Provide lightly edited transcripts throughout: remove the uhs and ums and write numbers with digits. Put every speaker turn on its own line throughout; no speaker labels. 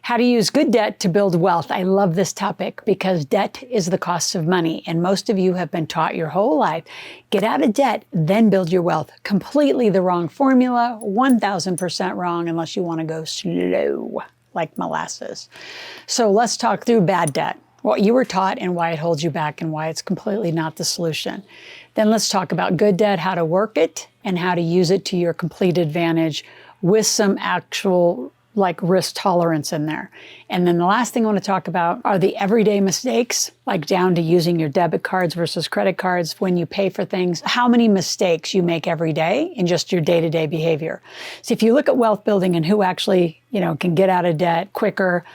How to use good debt to build wealth. I love this topic because debt is the cost of money. And most of you have been taught your whole life, get out of debt, then build your wealth. Completely the wrong formula, 1000% wrong unless you want to go slow like molasses. So let's talk through bad debt, what you were taught and why it holds you back and why it's completely not the solution. Then let's talk about good debt, how to work it and how to use it to your complete advantage with some actual risk tolerance in there. And then the last thing I want to talk about are the everyday mistakes, like down to using your debit cards versus credit cards when you pay for things, how many mistakes you make every day in just your day-to-day behavior. So if you look at wealth building and who actually, can get out of debt quicker,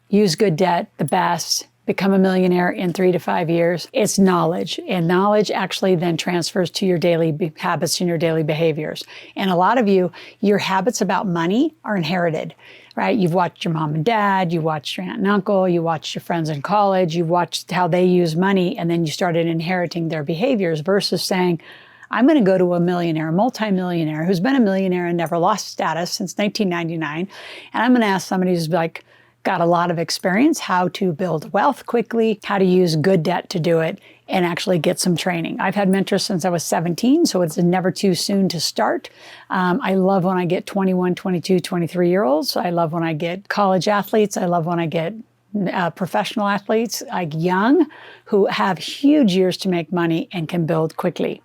use good debt the best, become a millionaire in 3 to 5 years, it's knowledge. And knowledge actually then transfers to your daily habits and your daily behaviors. And a lot of you, your habits about money are inherited, right? You've watched your mom and dad, you watched your aunt and uncle, you watched your friends in college, you watched how they use money, and then you started inheriting their behaviors versus saying, I'm going to go to a millionaire, a multimillionaire who's been a millionaire and never lost status since 1999. And I'm going to ask somebody who's got a lot of experience, how to build wealth quickly, how to use good debt to do it, and actually get some training. I've had mentors since I was 17, so it's never too soon to start. I love when I get 21, 22, 23-year-olds. I love when I get college athletes. I love when I get professional athletes, like young, who have huge years to make money and can build quickly.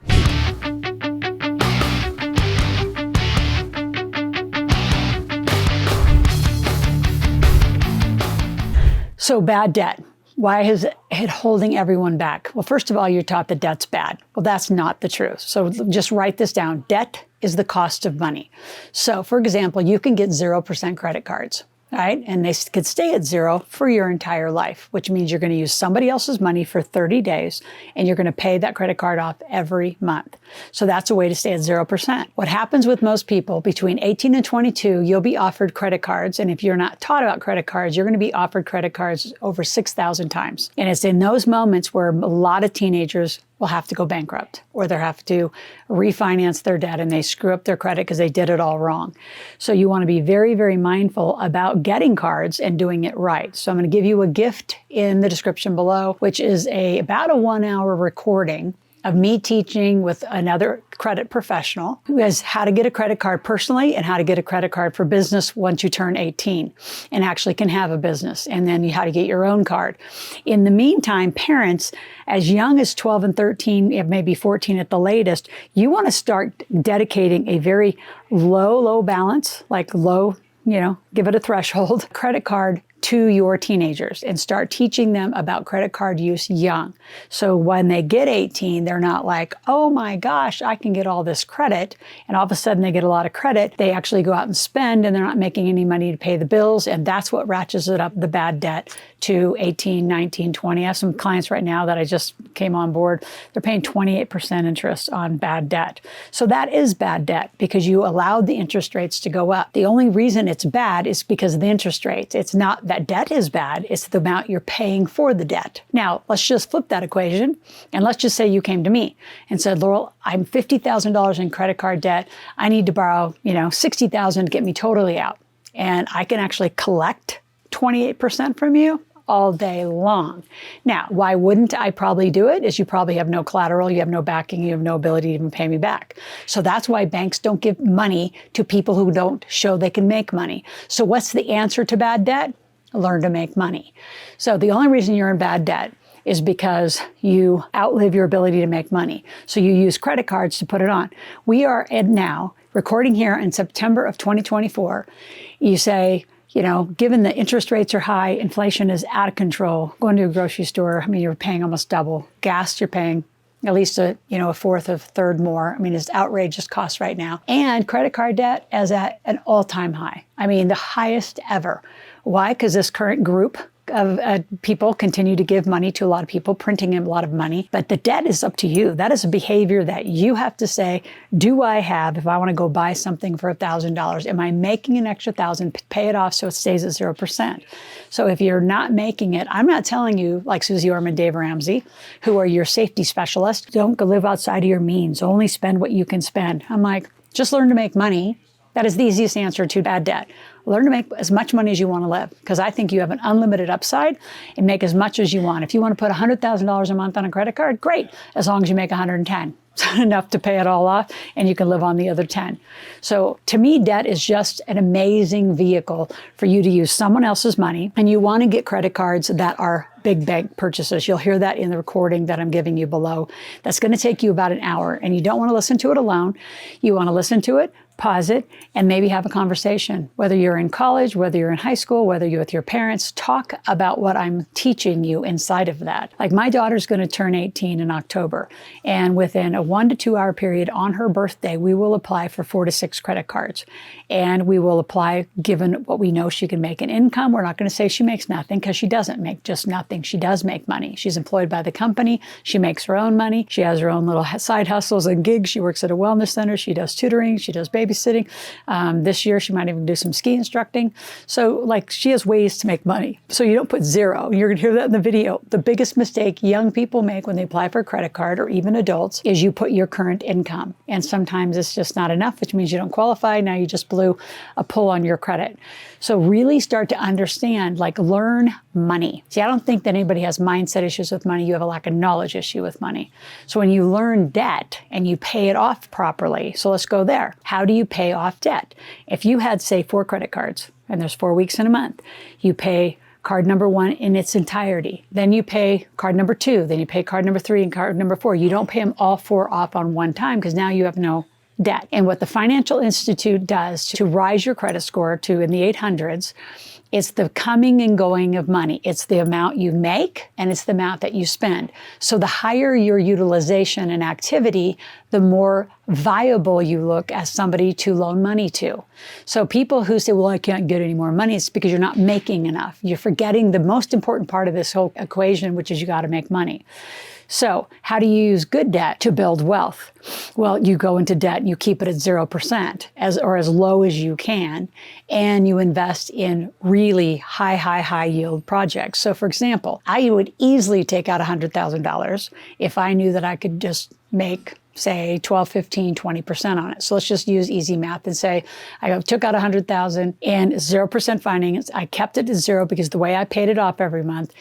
So bad debt. Why is it holding everyone back? Well, first of all, you're taught that debt's bad. Well, that's not the truth. So just write this down. Debt is the cost of money. So for example, you can get 0% credit cards, right? And they could stay at 0 for your entire life, which means you're going to use somebody else's money for 30 days and you're going to pay that credit card off every month. So that's a way to stay at 0%. What happens with most people between 18 and 22, you'll be offered credit cards. And if you're not taught about credit cards, you're going to be offered credit cards over 6,000 times. And it's in those moments where a lot of teenagers will have to go bankrupt or they'll have to refinance their debt and they screw up their credit because they did it all wrong. So you want to be very, very mindful about getting cards and doing it right. So I'm going to give you a gift in the description below, which is about a 1-hour recording of me teaching with another credit professional who has how to get a credit card personally and how to get a credit card for business once you turn 18 and actually can have a business, and then how to get your own card. In the meantime, parents as young as 12 and 13, maybe 14 at the latest, you want to start dedicating a very low balance, like low, give it a threshold, credit card to your teenagers and start teaching them about credit card use young. So when they get 18, they're not like, oh my gosh, I can get all this credit. And all of a sudden they get a lot of credit. They actually go out and spend and they're not making any money to pay the bills. And that's what ratchets it up, the bad debt, to 18, 19, 20. I have some clients right now that I just came on board. They're paying 28% interest on bad debt. So that is bad debt because you allowed the interest rates to go up. The only reason it's bad is because of the interest rates. It's not that debt is bad, it's the amount you're paying for the debt. Now, let's just flip that equation and let's just say you came to me and said, Loral, I'm $50,000 in credit card debt. I need to borrow, $60,000 to get me totally out. And I can actually collect 28% from you all day long. Now, why wouldn't I probably do it? Is you probably have no collateral, you have no backing, you have no ability to even pay me back. So that's why banks don't give money to people who don't show they can make money. So what's the answer to bad debt? Learn to make money. So the only reason you're in bad debt is because you outlive your ability to make money. So you use credit cards to put it on. We are now recording here in September of 2024. You say, given the interest rates are high, inflation is out of control. Going to a grocery store, you're paying almost double. Gas, you're paying at least a fourth of third more. It's outrageous cost right now. And credit card debt is at an all-time high. The highest ever. Why? Because this current group of people continue to give money to a lot of people, printing a lot of money. But the debt is up to you. That is a behavior that you have to say, do I have, if I want to go buy something for $1,000, am I making an extra $1,000, pay it off so it stays at 0%? So if you're not making it, I'm not telling you, like Susie Orman, Dave Ramsey, who are your safety specialists, don't go live outside of your means, only spend what you can spend. I'm like, just learn to make money. That is the easiest answer to bad debt. Learn to make as much money as you want to live, because I think you have an unlimited upside and make as much as you want. If you want to put $100,000 a month on a credit card, great, as long as you make 110. It's enough to pay it all off and you can live on the other 10. So to me, debt is just an amazing vehicle for you to use someone else's money, and you want to get credit cards that are big bank purchases. You'll hear that in the recording that I'm giving you below. That's going to take you about an hour, and you don't want to listen to it alone. You want to listen to it, pause it, and maybe have a conversation. Whether you're in college, whether you're in high school, whether you're with your parents, talk about what I'm teaching you inside of that. Like, my daughter's going to turn 18 in October, and within a 1 to 2 hour period on her birthday, we will apply for 4 to 6 credit cards. And we will apply given what we know she can make in income. We're not going to say she makes nothing, because she doesn't make just nothing. She does make money. She's employed by the company. She makes her own money. She has her own little side hustles and gigs. She works at a wellness center. She does tutoring. She does babysitting. This year, she might even do some ski instructing. So, like, she has ways to make money. So you don't put zero. You're going to hear that in the video. The biggest mistake young people make when they apply for a credit card, or even adults, is you put your current income. And sometimes it's just not enough, which means you don't qualify. Now you just blew a pull on your credit. So really start to understand, like, learn money. See, I don't think that anybody has mindset issues with money. You have a lack of knowledge issue with money. So when you learn debt and you pay it off properly, so let's go there. How do you pay off debt? If you had, say, 4 credit cards, and there's 4 weeks in a month, you pay card number 1 in its entirety. Then you pay card number 2. Then you pay card number 3 and card number 4. You don't pay them all 4 off on one time, because now you have no debt. And what the Financial Institute does to rise your credit score to in the 800s, it's the coming and going of money. It's the amount you make, and it's the amount that you spend. So the higher your utilization and activity, the more viable you look as somebody to loan money to. So people who say, well, I can't get any more money, it's because you're not making enough. You're forgetting the most important part of this whole equation, which is you got to make money. So how do you use good debt to build wealth? Well, you go into debt and you keep it at 0% or as low as you can, and you invest in really high yield projects. So for example, I would easily take out $100,000 if I knew that I could just make, say, 12, 15, 20% on it. So let's just use easy math and say I took out 100,000 and 0% finance. I kept it at 0 because the way I paid it off every month,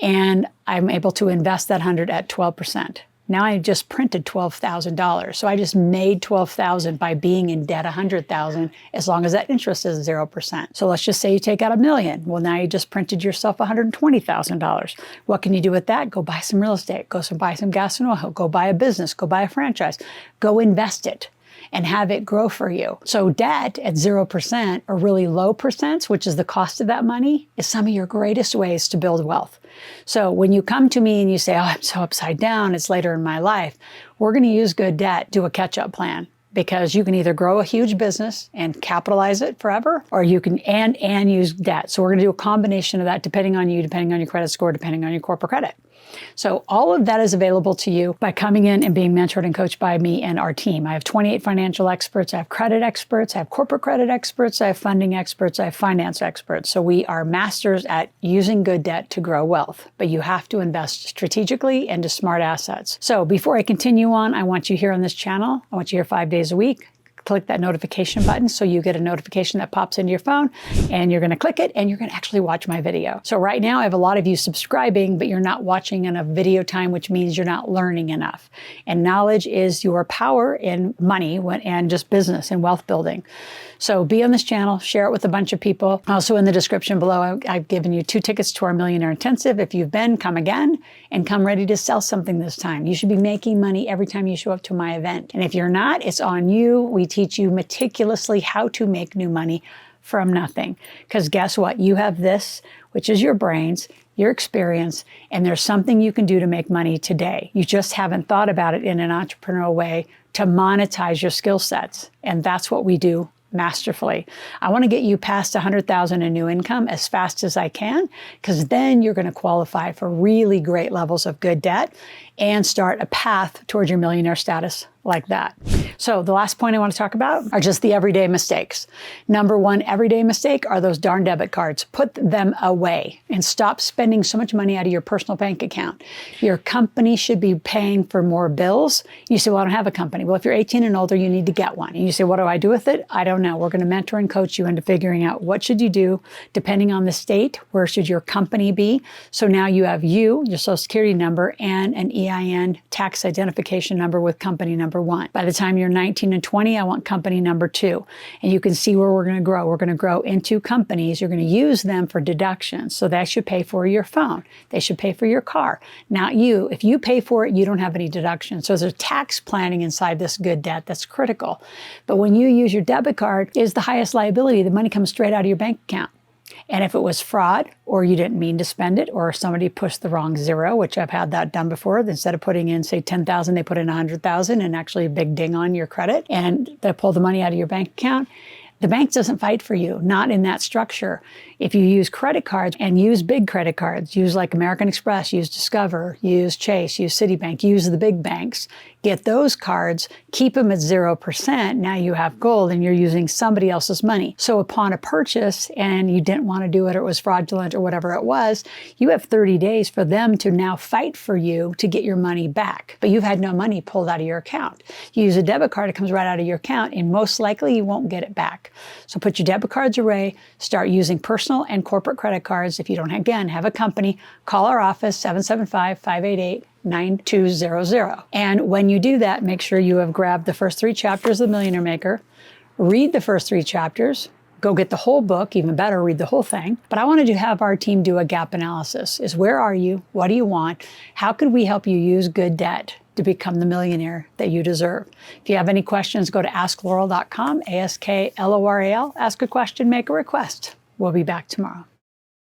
and I'm able to invest that 100 at 12%. Now I just printed $12,000. So I just made $12,000 by being in debt $100,000, as long as that interest is 0%. So let's just say you take out $1 million. Well, now you just printed yourself $120,000. What can you do with that? Go buy some real estate, go buy some gas and oil, go buy a business, go buy a franchise, go invest it and have it grow for you. So debt at 0% or really low percents, which is the cost of that money, is some of your greatest ways to build wealth. So when you come to me and you say, oh, I'm so upside down, it's later in my life, we're going to use good debt, do a catch-up plan. Because you can either grow a huge business and capitalize it forever, or you can and use debt. So we're going to do a combination of that, depending on you, depending on your credit score, depending on your corporate credit. So all of that is available to you by coming in and being mentored and coached by me and our team. I have 28 financial experts. I have credit experts. I have corporate credit experts. I have funding experts. I have finance experts. So we are masters at using good debt to grow wealth. But you have to invest strategically into smart assets. So before I continue on, I want you here on this channel. I want you here 5 days a week. Click that notification button so you get a notification that pops into your phone, and you're going to click it and you're going to actually watch my video. So right now I have a lot of you subscribing, but you're not watching enough video time, which means you're not learning enough. And knowledge is your power in money and just business and wealth building. So be on this channel, share it with a bunch of people. Also in the description below, I've given you 2 tickets to our Millionaire Intensive. If you've been, come again and come ready to sell something this time. You should be making money every time you show up to my event. And if you're not, it's on you. We teach you meticulously how to make new money from nothing. Because guess what? You have this, which is your brains, your experience, and there's something you can do to make money today. You just haven't thought about it in an entrepreneurial way to monetize your skill sets. And that's what we do masterfully. I want to get you past 100,000 in new income as fast as I can, because then you're going to qualify for really great levels of good debt and start a path towards your millionaire status like that. So the last point I want to talk about are just the everyday mistakes. Number one everyday mistake are those darn debit cards. Put them away and stop spending so much money out of your personal bank account. Your company should be paying for more bills. You say, well, I don't have a company. Well, if you're 18 and older, you need to get one. And you say, what do I do with it? I don't know. We're going to mentor and coach you into figuring out what should you do depending on the state. Where should your company be? So now you have your social security number, and an EIN tax identification number with company number 1. By the time you're 19 and 20, I want company number 2. And you can see where we're going to grow. We're going to grow into companies. You're going to use them for deductions. So that should pay for your phone. They should pay for your car. Not you. If you pay for it, you don't have any deductions. So there's tax planning inside this good debt that's critical. But when you use your debit card, is the highest liability. The money comes straight out of your bank account. And if it was fraud, or you didn't mean to spend it, or somebody pushed the wrong zero, which I've had that done before, instead of putting in, say, 10,000, they put in 100,000 and actually a big ding on your credit, and they pull the money out of your bank account, the bank doesn't fight for you, not in that structure. If you use credit cards and use big credit cards, use like American Express, use Discover, use Chase, use Citibank, use the big banks, get those cards, keep them at 0%. Now you have gold and you're using somebody else's money. So upon a purchase and you didn't want to do it, or it was fraudulent or whatever it was, you have 30 days for them to now fight for you to get your money back. But you've had no money pulled out of your account. You use a debit card, it comes right out of your account, and most likely you won't get it back. So put your debit cards away, start using personal and corporate credit cards. If you don't, again, have a company, call our office, 775-588-9200. And when you do that, make sure you have grabbed the first 3 chapters of The Millionaire Maker, read the first 3 chapters, go get the whole book, even better, read the whole thing. But I wanted to have our team do a gap analysis. Is where are you? What do you want? How could we help you use good debt to become the millionaire that you deserve? If you have any questions, go to askloral.com, ASKLORAL. Ask a question, make a request. We'll be back tomorrow.